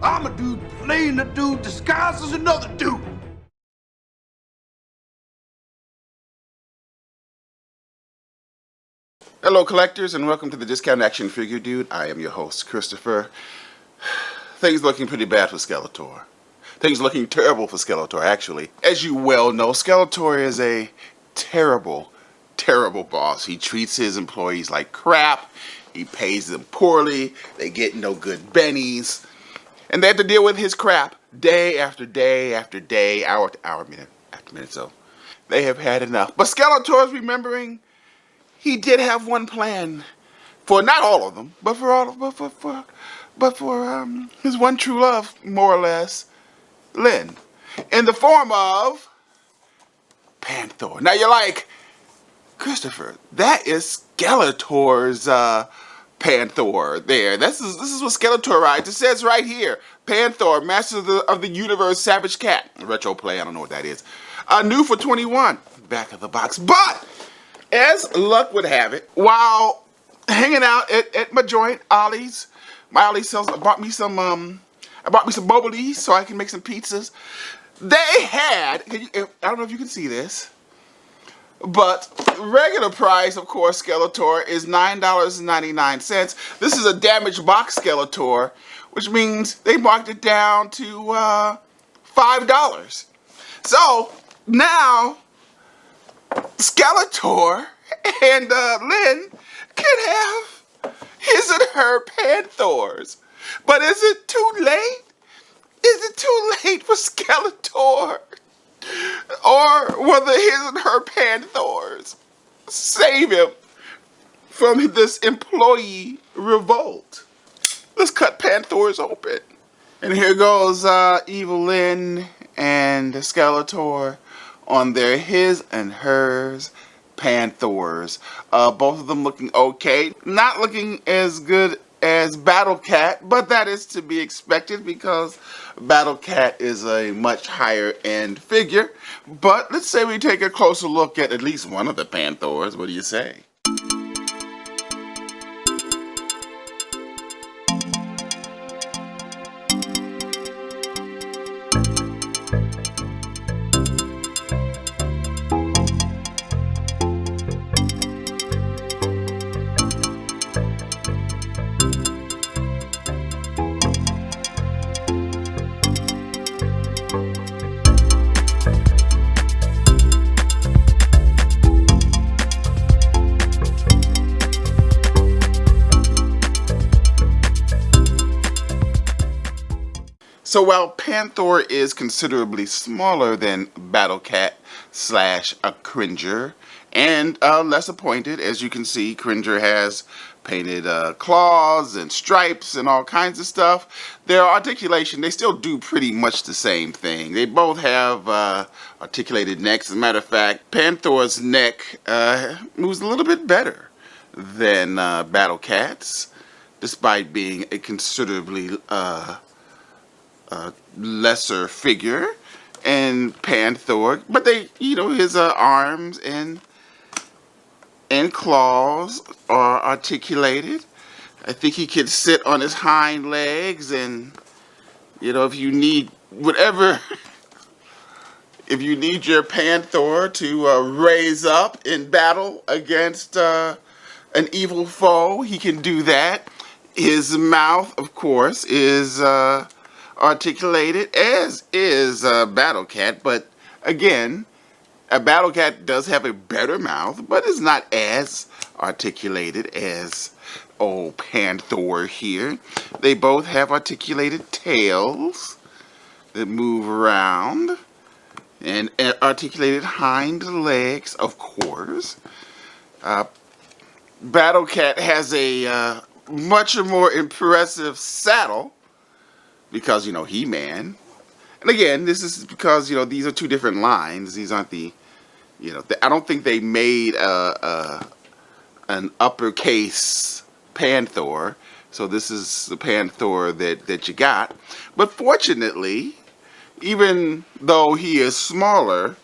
I'm a dude playing a dude disguised as another dude. Hello collectors, and welcome to the Discount Action Figure Dude. I am your host, Christopher. Things looking pretty bad for Skeletor. Things looking terrible for Skeletor, actually. As you well know, Skeletor is a terrible, terrible boss. He treats his employees like crap. He pays them poorly. They get no good bennies. And they have to deal with his crap day after day after day, hour to hour, minute after minute. So they have had enough. But Skeletor is remembering he did have one plan for not all of them, but for his one true love, more or less, Lynn, in the form of Panthor. Now you're like, Christopher, that is Skeletor's Panthor there. This is what Skeletor rides. It says right here, Panthor, Master of the Universe, Savage Cat. Retro play, I don't know what that is. New for 21, back of the box. But as luck would have it, while hanging out at my joint, Ollie's, my Ollie sells, I bought me some boba so I can make some pizzas. They had, I don't know if you can see this, but regular price, of course, Skeletor is $9.99. This is a damaged box Skeletor, which means they marked it down to $5. So now Skeletor and Lynn can have his and her Panthors. But is it too late? Is it too late for Skeletor? Or will his and her Panthors save him from this employee revolt? Let's cut Panthors open. And here goes Evil Lynn and Skeletor on their his and hers Panthors. Both of them looking okay. Not looking as good as Battle Cat, but that is to be expected because Battle Cat is a much higher end figure. But let's say we take a closer look at least one of the Panthors. What do you say? So while Panthor is considerably smaller than Battle Cat / a Cringer, and less appointed, as you can see, Cringer has painted claws and stripes and all kinds of stuff. Their articulation, they still do pretty much the same thing. They both have articulated necks. As a matter of fact, Panthor's neck moves a little bit better than Battle Cat's, despite being a considerably lesser figure and Panthor, but they, his arms and claws are articulated. I think he can sit on his hind legs, and if you need if you need your Panthor to raise up in battle against an evil foe, he can do that. His mouth, of course, is articulated, as is Battle Cat, but again, a Battle Cat does have a better mouth, but is not as articulated as old Panthor here. They both have articulated tails that move around, and articulated hind legs, of course. Battle Cat has a much more impressive saddle, because, He-Man. And again, this is because, these are two different lines. These aren't the, I don't think they made an uppercase Panthor. So this is the Panthor that you got. But fortunately, even though he is smaller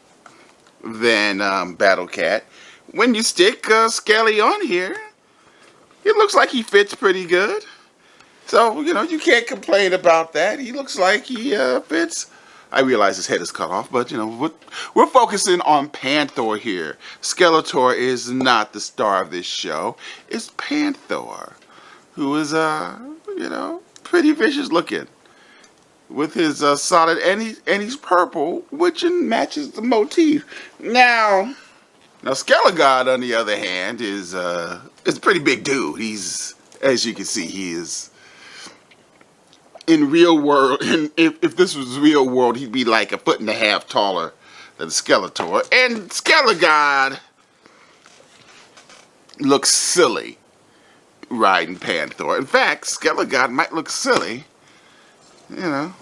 than Battle Cat, when you stick Skelly on here, it looks like he fits pretty good. So, you know, you can't complain about that. He looks like he fits. I realize his head is cut off, but, you know, we're focusing on Panthor here. Skeletor is not the star of this show. It's Panthor, who is, you know, pretty vicious looking. With his solid, and he's purple, which matches the motif. Now Skelegod, on the other hand, is a pretty big dude. He's, as you can see, he is in real world. And if this was real world, he'd be like 1.5 feet taller than Skeletor. And Skelegod looks silly riding Panthor. In fact, Skelegod might look silly. You know.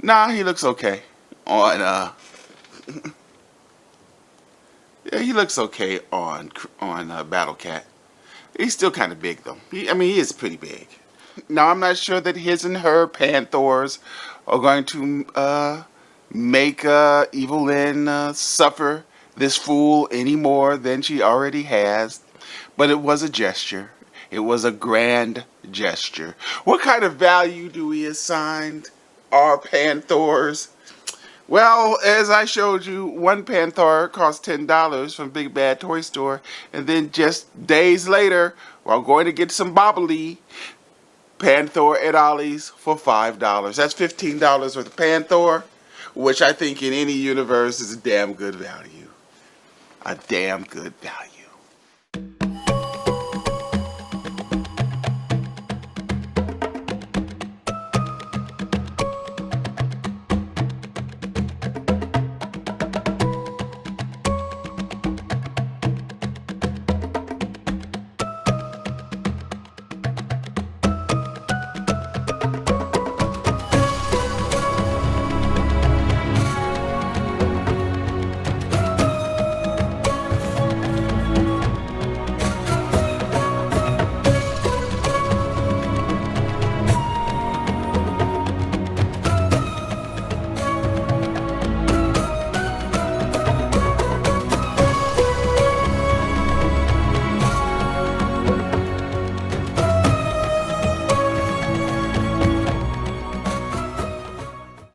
Nah, he looks okay on yeah, he looks okay on Battle Cat. He's still kind of big though. I mean, he is pretty big. Now, I'm not sure that his and her Panthors are going to make Evelyn suffer this fool any more than she already has. But it was a gesture. It was a grand gesture. What kind of value do we assign our Panthors? Well, as I showed you, one Panthor cost $10 from Big Bad Toy Store, and then just days later, while going to get some bobbly, Panthor at Ollie's for $5. That's $15 worth of Panthor, which I think in any universe is a damn good value. A damn good value.